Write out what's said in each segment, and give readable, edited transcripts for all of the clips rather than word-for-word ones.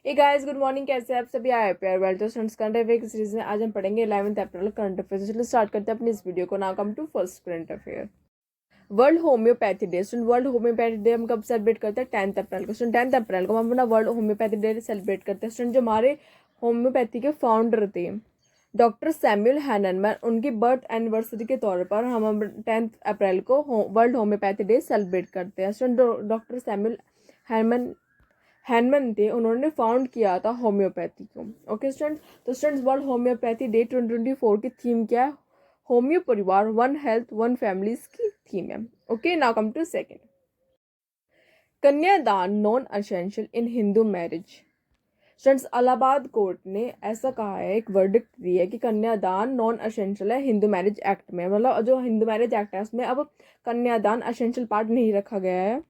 Hey guys, good morning. कैसे हैं आप सभी? I hope you are well. तो स्टूडेंट्स, करंट अफेयर की सीरीज में आज हम पढ़ेंगे 11th अप्रैल करंट अफेयर। चलिए स्टार्ट करते हैं अपनी इस वीडियो को। Now come to first current affair. World homeopathy day. Student, world homeopathy day हम कब सेलिब्रेट करते हैं? 10th अप्रैल को। स्टूडेंट, 10th अप्रैल को हम अपना वर्ल्ड होम्योपैथी डे सेलिब्रेट करते हैं। स्टूडेंट, जो हमारे होम्योपैथी के फाउंडर थे डॉक्टर सैमुअल हैननमैन, उनकी बर्थ एनिवर्सरी के तौर पर हम 10th अप्रैल को वर्ल्ड होम्योपैथी डे सेलिब्रेट करते हैं। स्टूडेंट, डॉक्टर सैमुअल हैनमन थे, उन्होंने फाउंड किया था होम्योपैथी को। ओके स्टूडेंट्स, तो स्टूडेंट्स, वर्ल्ड होम्योपैथी डे 2024 की थीम क्या है? Homeo Parivar, one health one families की थीम है। Okay, now come to second. Kanyadaan non essential in Hindu marriage. Students, Allahabad court ने ऐसा कहा है, एक वर्डिक्ट दी है कि कन्यादान नॉन असेंशियल है हिंदू मैरिज एक्ट में। मतलब जो हिंदू मैरिज एक्ट है उसमें अब कन्यादान असेंशियल पार्ट नहीं रखा गया है।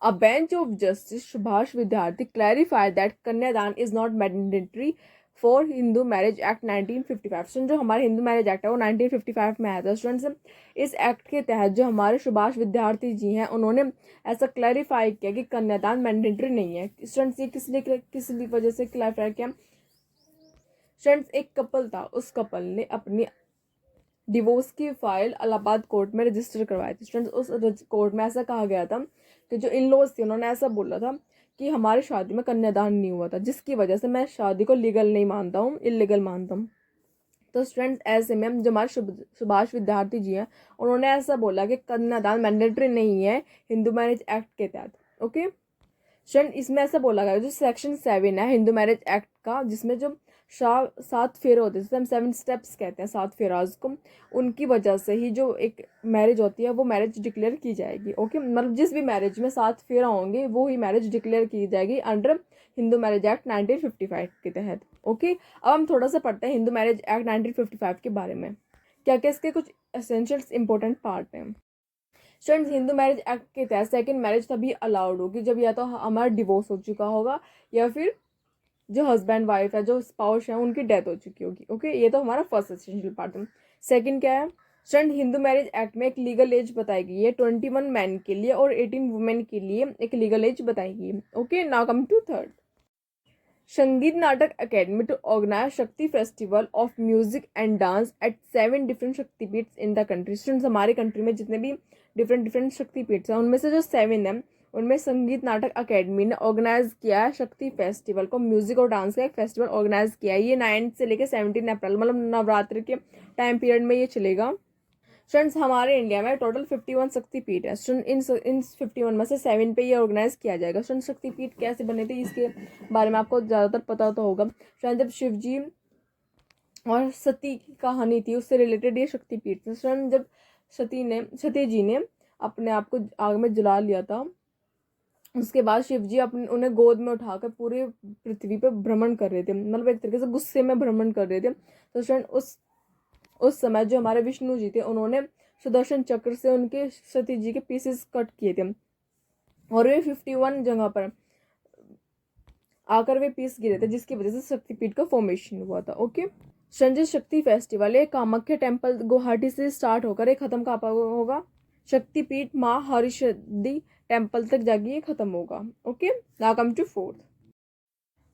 A bench of Justice Subhash Vidyarthi clarified that Kanyadan is not mandatory for Hindu Marriage Act 1955। जो हमारे हिंदू मैरिज एक्ट है वो 1955 में आया था। स्टूडेंट्स, इस एक्ट के तहत जो हमारे सुभाष विद्यार्थी जी हैं उन्होंने ऐसा क्लैरिफाई किया कि कन्यादान मैंडेटरी नहीं है। स्टूडेंट्स, ये किस वजह से क्लैरिफाई किया? स्टूडेंट्स, एक कपल था, उस कपल ने अपनी डिवोर्स की फाइल इलाहाबाद कोर्ट में रजिस्टर करवाई थी। स्टूडेंट्स, उस कोर्ट में ऐसा कहा गया था कि जो इन लॉज थे उन्होंने ऐसा बोला था कि हमारी शादी में कन्यादान नहीं हुआ था, जिसकी वजह से मैं शादी को लीगल नहीं मानता हूँ, इलीगल मानता हूँ। तो स्टूडेंट्स, ऐसे में जो हमारे सुभाष विद्यार्थी जी हैं उन्होंने ऐसा बोला कि कन्यादान मैंडेटरी नहीं है हिंदू मैरिज एक्ट के तहत। ओके स्टूडेंट, इसमें ऐसा बोला गया जो सेक्शन 7 है हिंदू मैरिज एक्ट का, जिसमें जो 7 फेरे होते हैं, जिसे हम 7 स्टेप्स कहते हैं, 7 फेराज को, उनकी वजह से ही जो एक मैरिज होती है वो मैरिज डिक्लेयर की जाएगी। ओके, मतलब जिस भी मैरिज में 7 फेरा होंगे वो ही मैरिज डिक्लेयर की जाएगी अंडर हिंदू मैरिज एक्ट 1955 के तहत। ओके, अब हम थोड़ा सा पढ़ते हैं हिंदू मैरिज एक्ट 1955 के बारे में। क्या क्या इसके कुछ एसेंशियल्स इंपॉर्टेंट पार्ट हैं। स्टूडेंट्स, हिंदू मैरिज एक्ट के तहत सेकंड मैरिज तभी अलाउड होगी जब या तो हमारा डिवोर्स हो चुका होगा या फिर जो हस्बैंड वाइफ है, जो स्पाउस है, उनकी डेथ हो चुकी होगी। ओके, ये तो हमारा फर्स्ट एसेंशियल पार्ट है। सेकंड क्या है? स्टूडेंट, हिंदू मैरिज एक्ट में एक लीगल एज बताई गई है 21 मैन के लिए और 18 वुमेन के लिए एक लीगल एज बताई गई है। Okay, now come to third. Sangeet Natak academy to organize Shakti festival of music and dance at 7 different Shaktipeeth in the country. Students, हमारे कंट्री में जितने भी डिफरेंट शक्तिपीठ हैं उनमें से जो 7 हैं उनमें संगीत नाटक अकेडमी ने ऑर्गेनाइज किया है शक्ति फेस्टिवल को, म्यूजिक और डांस का एक फेस्टिवल ऑर्गेनाइज किया है। ये 9 से लेकर 17 अप्रैल, मतलब नवरात्रि के टाइम पीरियड में ये चलेगा। स्टूडेंट्स, हमारे इंडिया में टोटल 51 शक्तिपीठ है। इन 51 में से 7 पे ये ऑर्गेनाइज किया जाएगा। स्टूडेंट, शक्तिपीठ कैसे बने थे इसके बारे में आपको ज़्यादातर पता तो होगा। स्टूडेंट, जब शिव जी और सती की कहानी थी उससे रिलेटेड ये शक्तिपीठ थे। स्टूडेंट, जब सती जी ने अपने आप को आग में जला लिया था, उसके बाद शिव जी अपने उन्हें गोद में उठाकर पूरे पृथ्वी पे भ्रमण कर रहे थे, मतलब एक तरीके से गुस्से में भ्रमण कर रहे थे। तो स्टूडेंट, उस समय जो हमारे विष्णु जी थे उन्होंने सुदर्शन चक्र से उनके सती जी के पीसेस कट किए थे और वे 51 जगह पर आकर वे पीस गिरे थे, जिसकी वजह से शक्तिपीठ का फॉर्मेशन हुआ था। ओके, संजय शक्ति फेस्टिवल ये कामाख्या टेम्पल गुवाहाटी से स्टार्ट होकर ये खत्म कहाँ होगा? शक्तिपीठ माँ हरिषद्दी टेम्पल तक जाके ये खत्म होगा। Okay, now come to fourth.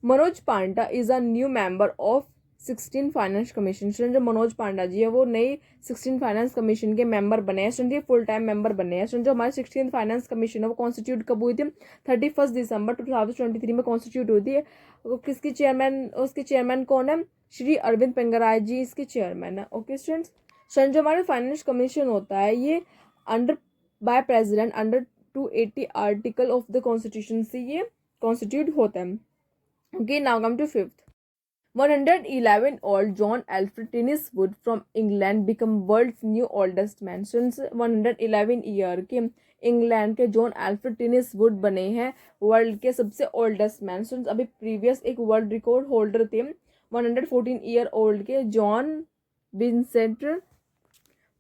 Manoj Panda is a new member of 16 finance commission. जो मनोज पांडा जी है वो नई 16 फाइनेंस कमीशन के मेंबर बने हैं। ये फुल टाइम मेंबर बने हैं। जो हमारे 16 फाइनेंस कमीशन है वो कॉन्स्टिट्यूट कब हुई थी? 31 दिसंबर 2023 में कॉन्स्टिट्यूट हुई थी। किसकी चेयरमैन, उसके चेयरमैन कौन है? श्री अरविंद पेंगराय जी इसके चेयरमैन है। ओके स्टूडेंट्स, जो हमारे फाइनेंस कमीशन होता है ये under by president under 280 article of the constitution से ये कॉन्स्टिट्यूट होता है। Okay, now come to fifth. 111-old John Alfred Tennis Wood from England become world's new oldest man. Since 111 year के इंग्लैंड के John Alfred tennis would बने हैं world के सबसे ओल्डेस्ट मैन। सिंस अभी प्रीवियस एक वर्ल्ड रिकॉर्ड होल्डर थे 114 year old के जॉन विंसेंट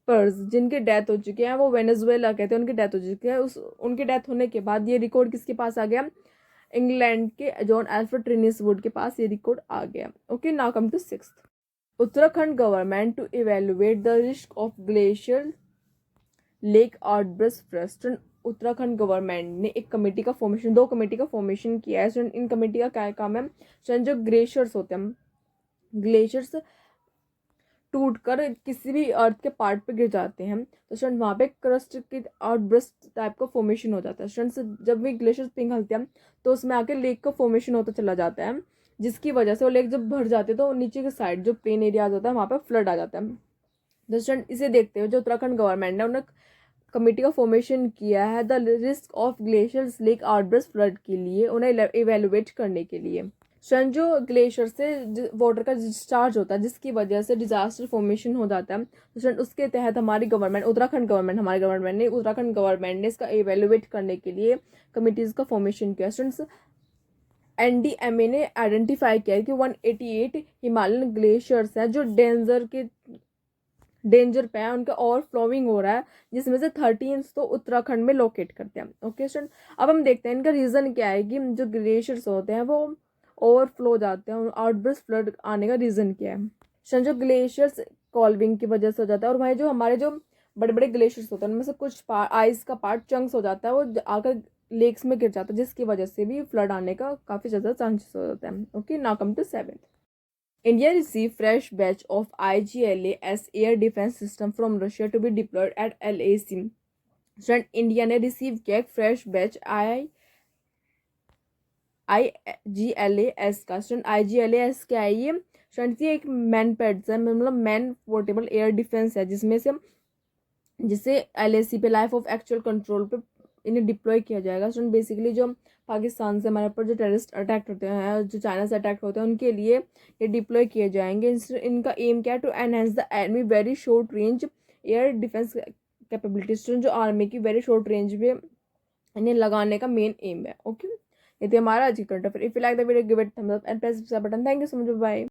पर्स, जिनकी डेथ हो चुकी है, वो वेनेजुएला कहते हैं, उनकी डेथ हो चुकी है। उनकी डेथ होने के बाद ये रिकॉर्ड किसके पास आ गया? इंग्लैंड के जॉन एल्फ्रेड टेनिस वुड के पास ये रिकॉर्ड आ गया। Okay, now come to sixth. Uttarakhand government to evaluate the risk of glacier lake outburst flood. Uttarakhand government ने एक कमेटी का फॉर्मेशन, 2 कमेटी का फॉर्मेशन किया है। स्टूडेंट इन कमेटी का क्या काम है? स्टूडेंट जो ग्लेशियर्स होते हैं, ग्लेशियर्स टूट कर किसी भी अर्थ के पार्ट पे गिर जाते हैं तो स्टूडेंट वहाँ पे क्रस्ट की आउटब्रस्ट टाइप का फॉर्मेशन हो जाता है। स्टूडेंट्स जब भी ग्लेशियर्स पिघलते हैं तो उसमें आके लेक का फॉर्मेशन होता चला जाता है, जिसकी वजह से वो लेक जब भर जाते हैं तो नीचे के साइड जो प्लेन एरियाज होता है वहाँ पे फ्लड आ जाता है। तो स्टूडेंट इसे देखते हुए जो उत्तराखंड गवर्नमेंट ने उन्हें कमेटी का फॉर्मेशन किया है the risk of glaciers lake outburst flood के लिए, उन्हें इवेलुएट करने के लिए। स्टूडेंट जो ग्लेशियर से वाटर का डिस्चार्ज होता है जिसकी वजह से डिजास्टर फॉर्मेशन हो जाता है, तो स्टूडेंट उसके तहत हमारी गवर्नमेंट, उत्तराखंड गवर्नमेंट, हमारी गवर्नमेंट ने इसका इवेलुएट करने के लिए कमिटीज़ का फॉर्मेशन किया। स्टूडेंट्स NDMA ने आइडेंटिफाई किया है कि 188 हिमालयन ग्लेशियर्स हैं जो डेंजर पे है, उनका ओवर फ्लोइंग हो रहा है, जिसमें से 13 तो उत्तराखंड में लोकेट करते हैं। ओके स्टूडेंट, अब हम देखते हैं इनका रीज़न क्या है कि जो ग्लेशियर्स होते हैं वो ओवरफ्लो हो जाते हैं, आउटबर्स्ट फ्लड आने का रीज़न क्या है? स्टूडेंट जो ग्लेशियर्स कॉल्विंग की वजह से हो जाता है, और वहीं जो हमारे जो बड़े बड़े ग्लेशियर्स होते हैं उनमें से कुछ आइस का पार्ट चंक्स हो जाता है, वो आकर लेक्स में गिर जाता है, जिसकी वजह से भी फ्लड आने का काफ़ी ज़्यादा चांसेस हो जाता है। Okay, now come to 7th। India received fresh batch of IGLAS air defense system from Russia to be deployed at LAC। Student India ने रिसीव किया एक फ्रेश बैच IGLAS का। स्टूडेंट IGLAS क्या है ये? स्टूडेंट ये एक मैन पैड्स है, मतलब मैन पोर्टेबल एयर डिफेंस है, जिसे LAC पे लाइफ ऑफ एक्चुअल कंट्रोल पे इन्हें डिप्लॉय किया जाएगा। स्टूडेंट बेसिकली जो पाकिस्तान से हमारे ऊपर जो टेररिस्ट अटैक होते हैं, जो चाइना से अटैक होते हैं, उनके लिए ये डिप्लॉय किए जाएंगे। इनका एम क्या है? To enhance the enemy very short range air defence capability. Student जो आर्मी की वेरी शॉर्ट रेंज में इन्हें लगाने का मेन एम है। ओके, ये थी हमारा आज की current affair. If you like the video give it thumbs up and press the button. Thank you so much, bye.